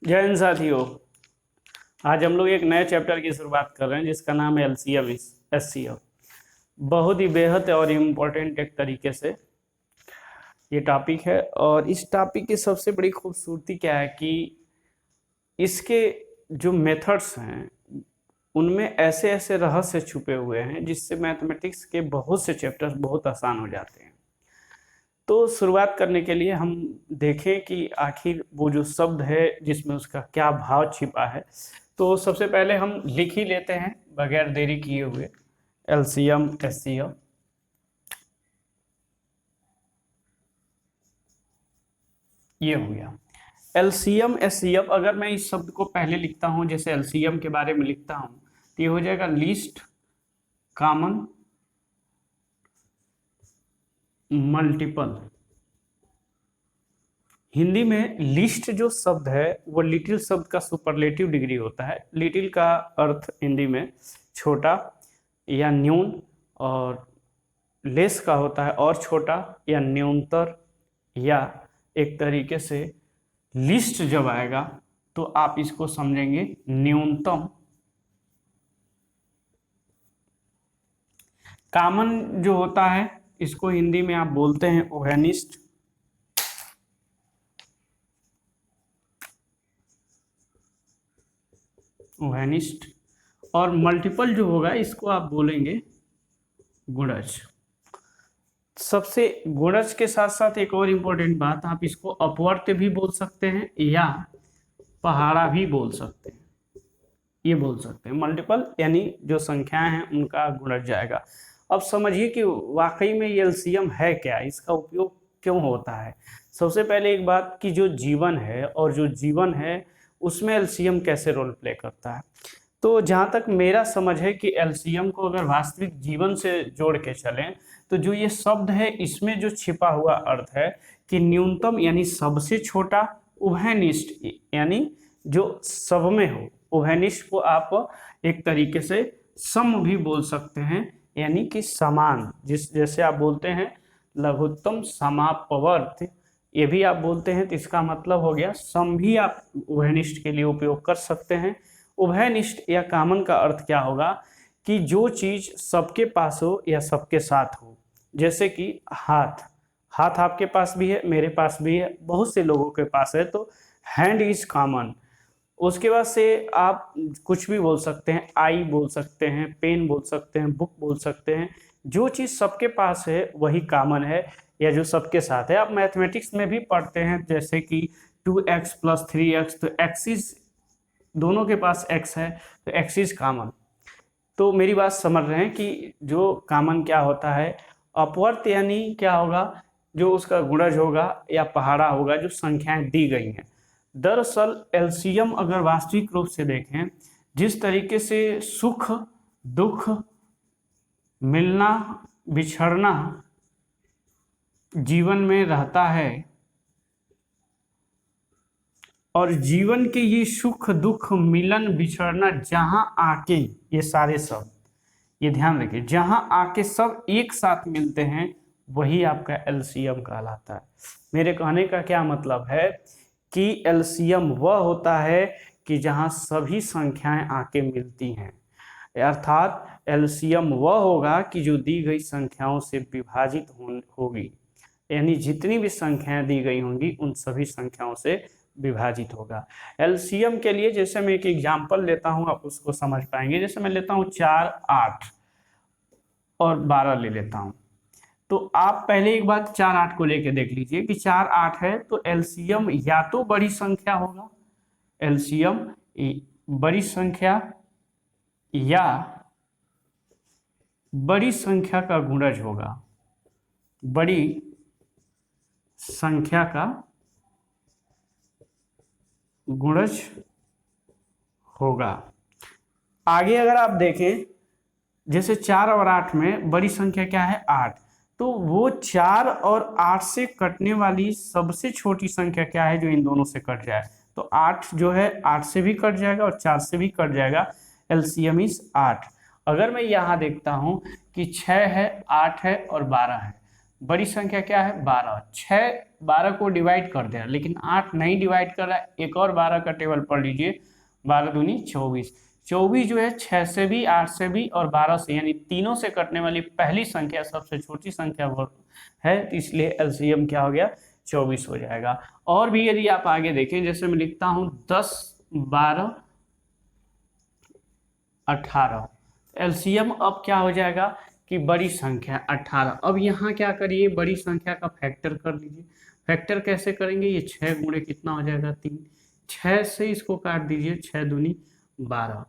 जय हिंद साथियों। आज हम लोग एक नए चैप्टर की शुरुआत कर रहे हैं जिसका नाम है एलसीएम एचसीएफ। बहुत ही बेहद और इम्पोर्टेंट एक तरीके से ये टॉपिक है। और इस टॉपिक की सबसे बड़ी खूबसूरती क्या है कि इसके जो मेथड्स हैं उनमें ऐसे ऐसे रहस्य छुपे हुए हैं जिससे मैथमेटिक्स के बहुत से चैप्टर्स बहुत आसान हो जाते हैं। तो शुरुआत करने के लिए हम देखें कि आखिर वो जो शब्द है जिसमें उसका क्या भाव छिपा है। तो सबसे पहले हम लिख ही लेते हैं बगैर देरी किए हुए एलसीएम एचसीएफ। ये हो गया एलसीएम एचसीएफ। अगर मैं इस शब्द को पहले लिखता हूं, जैसे एलसीएम के बारे में लिखता हूं, तो ये हो जाएगा लीस्ट कॉमन मल्टीपल। हिंदी में लिस्ट जो शब्द है वो लिटिल शब्द का सुपरलेटिव डिग्री होता है। लिटिल का अर्थ हिंदी में छोटा या न्यून, और लेस का होता है और छोटा या न्यूनतर, या एक तरीके से लिस्ट जब आएगा तो आप इसको समझेंगे न्यूनतम। कॉमन जो होता है इसको हिंदी में आप बोलते हैं ओहेनिस्ट। ओहेनिस्ट। और मल्टीपल जो होगा इसको आप बोलेंगे गुणज। सबसे गुणज के साथ साथ एक और इम्पोर्टेंट बात, आप इसको अपवर्त भी बोल सकते हैं या पहाड़ा भी बोल सकते हैं। ये बोल सकते हैं मल्टीपल यानी जो संख्याएं हैं उनका गुणज जाएगा। अब समझिए कि वाकई में ये एलसीएम है क्या, इसका उपयोग क्यों होता है। सबसे पहले एक बात कि जो जीवन है और जो जीवन है उसमें एलसीएम कैसे रोल प्ले करता है। तो जहाँ तक मेरा समझ है कि एलसीएम को अगर वास्तविक जीवन से जोड़ के चलें तो जो ये शब्द है इसमें जो छिपा हुआ अर्थ है कि न्यूनतम यानी सबसे छोटा, उभयनिष्ठ यानी जो सब में हो। उभयनिष्ठ को आप एक तरीके से सम भी बोल सकते हैं यानी कि समान, जैसे आप बोलते हैं लघुत्तम समापवर्त, ये भी आप बोलते हैं तो इसका मतलब हो गया सम भी आप उभयनिष्ठ के लिए उपयोग कर सकते हैं। उभयनिष्ठ या कॉमन का अर्थ क्या होगा कि जो चीज सबके पास हो या सबके साथ हो। जैसे कि हाथ, हाथ आपके पास भी है, मेरे पास भी है, बहुत से लोगों के पास है, तो हैंड इज कॉमन। उसके बाद से आप कुछ भी बोल सकते हैं, आई बोल सकते हैं, पेन बोल सकते हैं, बुक बोल सकते हैं। जो चीज़ सबके पास है वही कॉमन है या जो सबके साथ है। आप मैथमेटिक्स में भी पढ़ते हैं जैसे कि 2x + 3x, तो एक्सिस दोनों के पास x है तो एक्सिस कॉमन। तो मेरी बात समझ रहे हैं कि जो कॉमन क्या होता है। अपवर्त यानी क्या होगा, जो उसका गुणज होगा या पहाड़ा होगा जो संख्याएं दी गई हैं। दरअसल एलसीएम अगर वास्तविक रूप से देखें, जिस तरीके से सुख दुख मिलना बिछड़ना जीवन में रहता है, और जीवन के ये सुख दुख मिलन बिछड़ना जहां आके ये सारे सब, ये ध्यान रखिए, जहां आके सब एक साथ मिलते हैं वही आपका एलसीएम कहलाता है। मेरे कहने का क्या मतलब है कि एलसीएम वह होता है कि जहां सभी संख्याएं आके मिलती हैं, अर्थात एलसीएम वह होगा कि जो दी गई संख्याओं से विभाजित होगी, यानी जितनी भी संख्याएं दी गई होंगी उन सभी संख्याओं से विभाजित होगा। एलसीएम के लिए जैसे मैं एक एग्जांपल लेता हूं, आप उसको समझ पाएंगे। जैसे मैं लेता हूं 4, 8 और 12 ले लेता हूं, तो आप पहले एक बात 4, 8 को लेके देख लीजिए कि 4, 8 है तो एलसीएम या तो बड़ी संख्या होगा, एलसीएम बड़ी संख्या या बड़ी संख्या का गुणज होगा, बड़ी संख्या का गुणज होगा। आगे अगर आप देखें जैसे 4 और 8 में बड़ी संख्या क्या है 8, तो वो 4 और 8 से कटने वाली सबसे छोटी संख्या क्या है जो इन दोनों से कट जाए, तो 8 जो है 8 से भी कट जाएगा और 4 से भी कट जाएगा। LCM is 8। अगर मैं यहाँ देखता हूँ कि 6 है, 8 है और 12 है, बड़ी संख्या क्या है 12, 6 12 को डिवाइड कर दे रहा लेकिन 8 नहीं डिवाइड कर रहा है। एक और 12 का टेबल पढ़ लीजिए, 12 दूनी 24, 24 जो है 6 से भी, 8 से भी और 12 से, यानी तीनों से कटने वाली पहली संख्या सबसे छोटी संख्या वो है, तो इसलिए एलसीएम क्या हो गया 24 हो जाएगा। और भी यदि आप आगे देखें, जैसे मैं लिखता हूं 10 12 18, एलसीएम अब क्या हो जाएगा कि बड़ी संख्या 18। अब यहाँ क्या करिए, बड़ी संख्या का फैक्टर कर लीजिए। फैक्टर कैसे करेंगे, ये 6 गुणे कितना हो जाएगा 3, 6 से इसको काट दीजिए, 6 दूनी 12,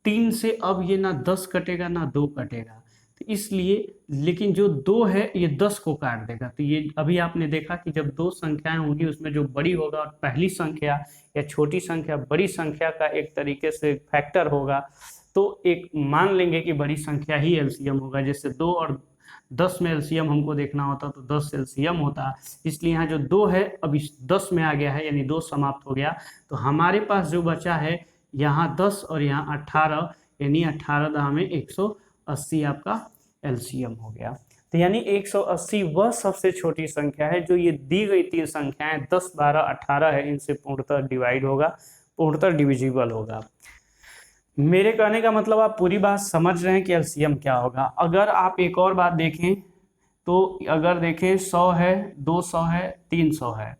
3 से अब ये ना 10 कटेगा ना 2 कटेगा, तो इसलिए, लेकिन जो 2 है ये 10 को काट देगा। तो ये अभी आपने देखा कि जब दो संख्याएं होंगी उसमें जो बड़ी होगा और पहली संख्या या छोटी संख्या बड़ी संख्या का एक तरीके से फैक्टर होगा, तो एक मान लेंगे कि बड़ी संख्या ही एलसीएम होगा। जैसे 2 और 10 में एलसीएम हमको देखना होता तो 10 एलसीएम होता, इसलिए यहाँ जो 2 है अब इस 10 में आ गया है, यानी 2 समाप्त हो गया। तो हमारे पास जो बचा है यहाँ 10 और यहाँ 18, यानी 18 दाह में 180 आपका एलसीएम हो गया। तो यानी 180 वह सबसे छोटी संख्या है जो ये दी गई तीन संख्याएं 10 12 18 है, इनसे पूर्णतः डिवाइड होगा, पूर्णतः डिविजिबल होगा। मेरे कहने का मतलब आप पूरी बात समझ रहे हैं कि एलसीएम क्या होगा। अगर आप एक और बात देखें तो अगर देखें 100 है, 200 है, 300 है,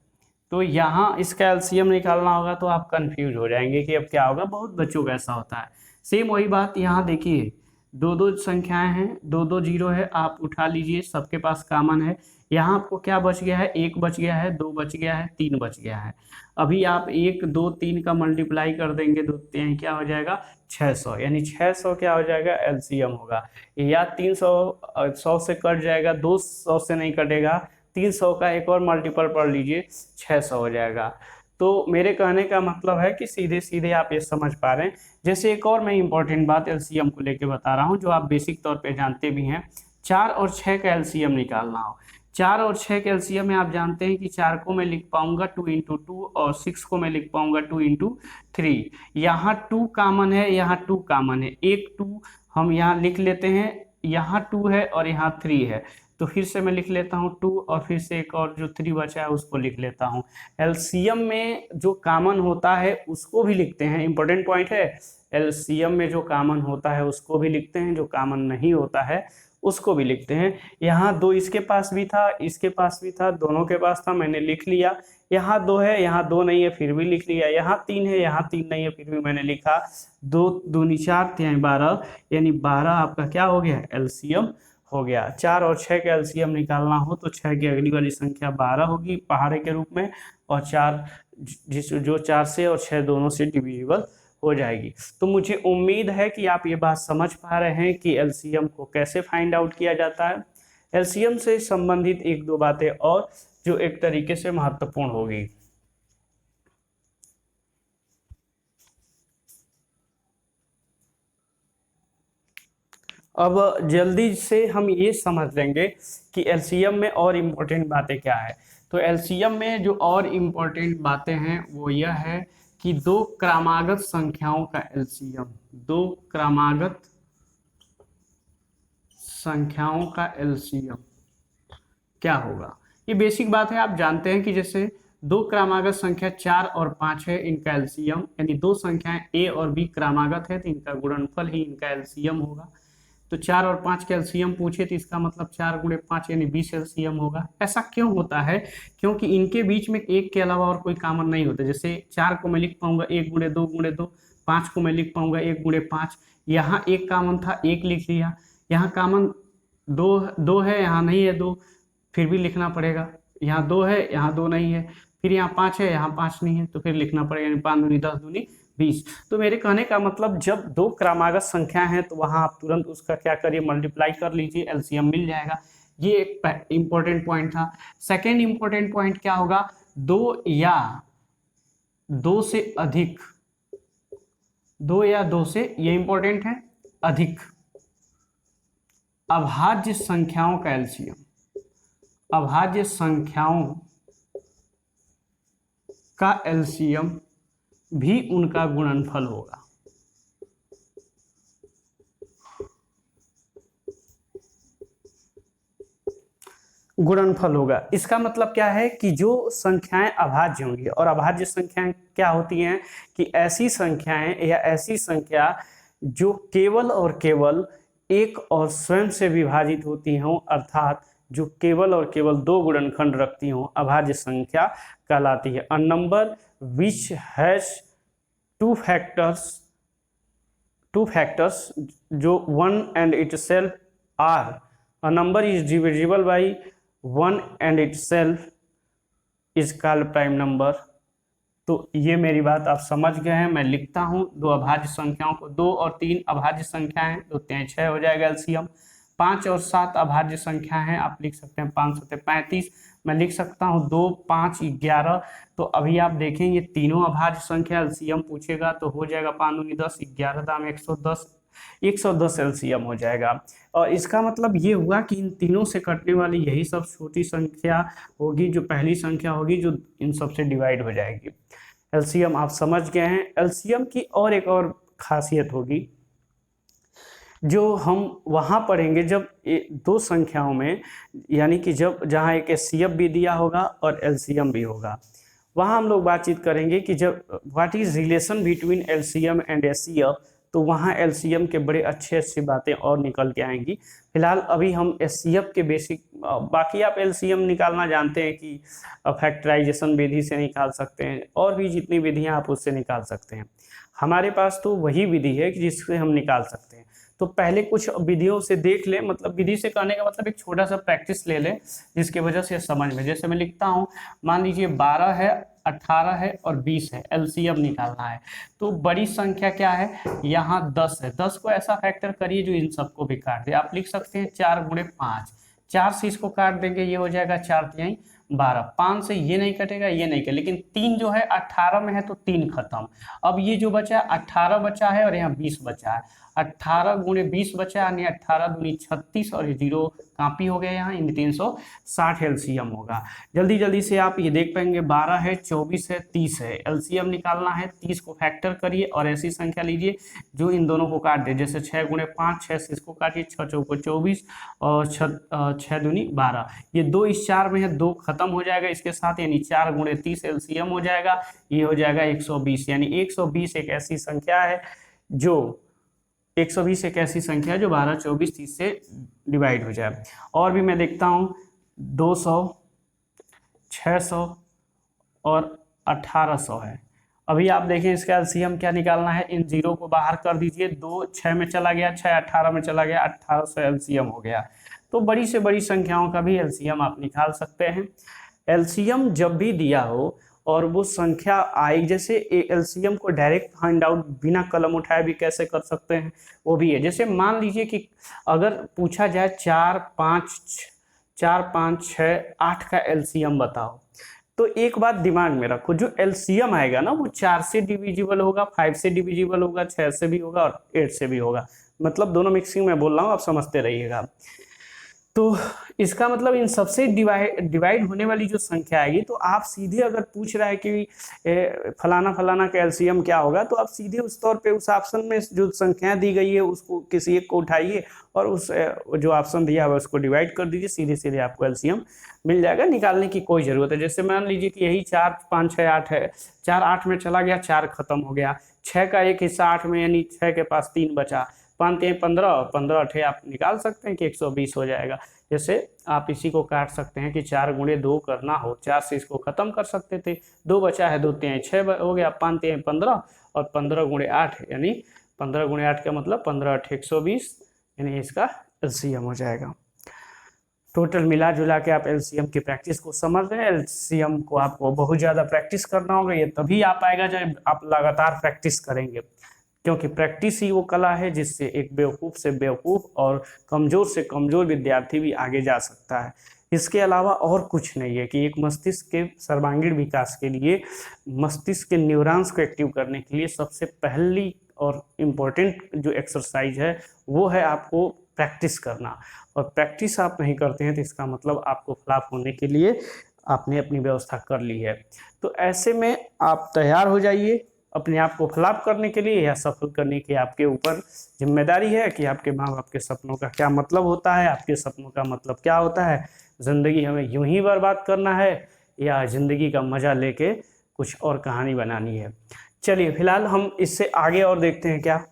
तो यहाँ इसका एलसीएम निकालना होगा तो आप कंफ्यूज हो जाएंगे कि अब क्या होगा। बहुत बच्चों का ऐसा होता है। सेम वही बात यहाँ देखिए, दो दो संख्याएं हैं, दो दो जीरो है, आप उठा लीजिए, सबके पास कॉमन है। यहाँ आपको क्या बच गया है, 1 बच गया है, 2 बच गया है, 3 बच गया है। अभी आप 1 2 3 का मल्टीप्लाई कर देंगे तो क्या हो जाएगा 600, यानी 600 क्या हो जाएगा एलसीएम होगा। या 300 100 से कट जाएगा, 200 से नहीं कटेगा, 300 का एक और मल्टीपल पढ़ लीजिए, 600 हो जाएगा। तो मेरे कहने का मतलब है कि सीधे सीधे आप ये समझ पा रहे हैं। जैसे एक और मैं इंपॉर्टेंट बात एलसीएम को लेके बता रहा हूँ जो आप बेसिक तौर पे जानते भी हैं, 4 और 6 का एलसीएम निकालना हो। 4 और 6 के एलसीएम में आप जानते हैं कि 4 को मैं लिख पाऊंगा 2 × 2 और 6 को मैं लिख पाऊंगा 2 × 3। यहाँ 2 कॉमन है, यहाँ 2 कॉमन है, एक 2 हम यहाँ लिख लेते हैं, यहाँ 2 है और यहाँ 3 है, तो फिर से मैं लिख लेता हूँ 2 और फिर से एक और जो 3 बचा है उसको लिख लेता हूँ। एलसीएम में जो कॉमन होता है उसको भी लिखते हैं, इंपॉर्टेंट पॉइंट है। एलसीएम में जो कॉमन होता है उसको भी लिखते हैं, जो कॉमन नहीं होता है उसको भी लिखते हैं। यहाँ 2 इसके पास भी था, इसके पास भी था, दोनों के पास था, मैंने लिख लिया। यहाँ 2 है, यहाँ 2 नहीं है, फिर भी लिख लिया। यहाँ 3 है, यहाँ 3 नहीं है, फिर भी मैंने लिखा। 2 दूनी 4 यानी 12, यानी 12 आपका क्या हो गया एलसीएम हो गया। 4 और 6 का एलसीएम निकालना हो तो 6 की अगली वाली संख्या 12 होगी पहाड़े के रूप में, और 4 जो 4 से और 6 दोनों से डिविजिबल हो जाएगी। तो मुझे उम्मीद है कि आप ये बात समझ पा रहे हैं कि एलसीएम को कैसे फाइंड आउट किया जाता है। एलसीएम से संबंधित एक दो बातें और जो एक तरीके से महत्वपूर्ण होगी। अब जल्दी से हम ये समझ लेंगे कि एलसीएम में और इम्पोर्टेंट बातें क्या है। तो एलसीएम में जो और इम्पोर्टेंट बातें हैं वो यह है कि दो क्रमागत संख्याओं का एलसीएम, दो क्रमागत संख्याओं का एलसीएम क्या होगा। ये बेसिक बात है, आप जानते हैं कि जैसे दो क्रमागत संख्या 4 और 5 है, इनका एलसीएम, यानी दो संख्याएं ए और बी क्रमागत है तो इनका गुणनफल ही इनका एलसीएम होगा। तो 4 और 5 का एलसीएम पूछे तो इसका मतलब 4 × 5 यानी 20 एलसीएम होगा। ऐसा क्यों होता है, क्योंकि इनके बीच में एक के अलावा और कोई कॉमन नहीं होता। जैसे 4 को मैं लिख पाऊंगा 1 × 2 × 2, 5 को मैं लिख पाऊंगा 1 × 5, यहाँ एक कॉमन था, एक लिख लिया। यहाँ कॉमन दो है, यहाँ नहीं है 2, फिर भी लिखना पड़ेगा। यहाँ 2 है, यहाँ 2 नहीं है, फिर यहाँ 5 है, यहाँ 5 नहीं है, तो फिर लिखना पड़ेगा, यानी 5 दूनी 10 दूनी 20। तो मेरे कहने का मतलब जब दो क्रमागत संख्या है तो वहां आप तुरंत उसका क्या करिए, मल्टीप्लाई कर लीजिए, एलसीएम मिल जाएगा। ये एक इंपॉर्टेंट पॉइंट था। सेकेंड इंपॉर्टेंट पॉइंट क्या होगा, दो या दो से अधिक, दो या दो से, ये इंपॉर्टेंट है, अधिक अभाज्य संख्याओं का एलसीएम, अभाज्य संख्याओं का एलसीएम भी उनका गुणनफल होगा। गुणनफल होगा। इसका मतलब क्या है कि जो संख्याएं अभाज्य होंगी, और अभाज्य संख्याएं क्या होती हैं कि ऐसी संख्याएं या ऐसी संख्या जो केवल और केवल एक और स्वयं से विभाजित होती हों, अर्थात जो केवल और केवल दो गुणनखंड रखती हों, अभाज्य संख्या कहलाती है। A number which has two factors जो one and itself are, a number is divisible by one and itself is called prime number. तो ये मेरी बात आप समझ गए हैं। मैं लिखता हूं दो अभाज्य संख्याओं को, 2 और 3 अभाज्य संख्या हैं, 2 3 6 हो जाएगा एलसीएम। 5 और 7 अभाज्य संख्या हैं, आप लिख सकते हैं 5 7 35। मैं लिख सकता हूं 2 5 11। तो अभी आप देखेंगे तीनों अभाज्य संख्या एलसीएम पूछेगा तो हो जाएगा 5 दूनी 10, 11 दाम 110, 110 एलसीएम हो जाएगा। और इसका मतलब ये हुआ कि इन तीनों से कटने वाली यही सब छोटी संख्या होगी, जो पहली संख्या होगी जो इन सब से डिवाइड हो जाएगी। एलसीएम आप समझ गए हैं। एलसीएम की और एक और खासियत होगी जो हम वहाँ पढ़ेंगे जब दो संख्याओं में, यानी कि जब जहाँ एक एचसीएफ भी दिया होगा और एलसीएम भी होगा, वहाँ हम लोग बातचीत करेंगे कि जब what is relation between LCM and HCF, तो वहाँ एलसीएम के बड़े अच्छे अच्छी बातें और निकल के आएंगी। फिलहाल अभी हम एचसीएफ के बेसिक, बाकी आप एलसीएम निकालना जानते हैं कि फैक्टराइजेशन विधि से निकाल सकते हैं, और भी जितनी विधियां आप उससे निकाल सकते हैं। हमारे पास तो वही विधि है कि जिससे हम निकाल सकते हैं। तो पहले कुछ विधियों से देख लें, मतलब विधि से कहने का मतलब एक छोटा सा प्रैक्टिस ले लें जिसकी वजह से समझ में। जैसे मैं लिखता हूँ, मान लीजिए 12 है, 18 है और 20 है, एलसीएम निकालना है। तो बड़ी संख्या क्या है, यहाँ 10 है, 10 को ऐसा फैक्टर करिए जो इन सबको भी काट दे। आप लिख सकते हैं 4 गुणे 5, 4 से इसको काट देंगे, ये हो जाएगा 4 तिहाई 12। 5 से ये नहीं कटेगा, ये नहीं कटेगा, लेकिन 3 जो है 18 में है तो 3 खत्म। अब ये जो बचा 18 बचा है और यहाँ 20 बचा है, 18 गुणे 20 बचा, यानी 18 दूनी 36 और ये 0 कापी हो गया यहाँ, इन 360 एलसीएम होगा। जल्दी जल्दी से आप ये देख पाएंगे, 12 है, 24 है, 30 है, एलसीएम निकालना है। 30 को फैक्टर करिए और ऐसी संख्या लीजिए जो इन दोनों को काट दे। जैसे 6 गुणे 5, 6 से इसको काटिए, 6 चौको 24 और 6 दूनी 12। ये 2 इस 4 में है, 2 खत्म हो जाएगा इसके साथ, यानी 4 गुणे 30 एलसीएम हो जाएगा, ये हो जाएगा 120। यानी 120 एक ऐसी संख्या है जो 120 एक ऐसी संख्या जो 12, 24, 30 से डिवाइड हो जाए। और भी मैं देखता हूँ 200, 600 और 1800 है। अभी आप देखें इसका एलसीएम क्या निकालना है, इन 0 को बाहर कर दीजिए, 2 6 में चला गया, 6 18 में चला गया, 1800 एलसीएम हो गया। तो बड़ी से बड़ी संख्याओं का भी एलसीएम आप निकाल सकते हैं। एलसीएम जब भी दिया हो और वो संख्या आई, जैसे एलसीएम को डायरेक्ट फाइंड आउट बिना कलम उठाए भी कैसे कर सकते हैं, वो भी है। जैसे मान लीजिए कि अगर पूछा जाए 4 5 6 8 का एलसीएम बताओ, तो एक बात दिमाग में रखो, जो एलसीएम आएगा ना वो 4 से डिविजिबल होगा, 5 से डिविजिबल होगा, 6 से भी होगा और 8 से भी होगा। मतलब दोनों मिक्सिंग में बोल रहा हूँ, आप समझते रहिएगा। तो इसका मतलब इन सबसे डिवाइड होने वाली जो संख्या आएगी, तो आप सीधे अगर पूछ रहा है कि फलाना फलाना का एलसीएम क्या होगा, तो आप सीधे उस तौर पे उस ऑप्शन में जो संख्या दी गई है उसको किसी एक को उठाइए और उस जो ऑप्शन दिया हुआ है उसको डिवाइड कर दीजिए, सीधे सीधे आपको एलसीएम मिल जाएगा। निकालने की कोई ज़रूरत है। जैसे मान लीजिए कि यही 4 5 6 8 है, 4 8 में चला गया, 4 खत्म हो गया, 6 का एक हिस्सा 8 में, यानी 6 के पास 3 बचा, 5 3 15 और 15 8 आप निकाल सकते हैं कि 120 हो जाएगा। जैसे आप इसी को काट सकते हैं कि 4 गुणे 2 करना हो, 4 से इसको खत्म कर सकते थे, 2 बचा है, 2 3 6 हो गया, 5 3 15 और 15 गुणे 8, यानी 15 गुणे 8 का मतलब 15 8 120, यानी इसका एलसीएम हो जाएगा। टोटल मिला जुला के आप एलसीएम की प्रैक्टिस को समझ रहे हैं। एलसीएम को आपको बहुत ज़्यादा प्रैक्टिस करना होगा, ये तभी आ पाएगा जब आप लगातार प्रैक्टिस करेंगे, क्योंकि प्रैक्टिस ही वो कला है जिससे एक बेवकूफ़ से बेवकूफ़ और कमज़ोर से कमज़ोर विद्यार्थी भी आगे जा सकता है। इसके अलावा और कुछ नहीं है कि एक मस्तिष्क के सर्वांगीण विकास के लिए, मस्तिष्क के न्यूरॉन्स को एक्टिव करने के लिए सबसे पहली और इम्पोर्टेंट जो एक्सरसाइज है वो है आपको प्रैक्टिस करना। और प्रैक्टिस आप नहीं करते हैं तो इसका मतलब आपको फ्लॉप होने के लिए आपने अपनी व्यवस्था कर ली है। तो ऐसे में आप तैयार हो जाइए अपने आप को फ्लॉप करने के लिए या सफल करने की आपके ऊपर जिम्मेदारी है कि आपके माँ बाप के सपनों का क्या मतलब होता है, आपके सपनों का मतलब क्या होता है। ज़िंदगी हमें यूं ही बर्बाद करना है या ज़िंदगी का मज़ा लेके कुछ और कहानी बनानी है। चलिए फिलहाल हम इससे आगे और देखते हैं क्या।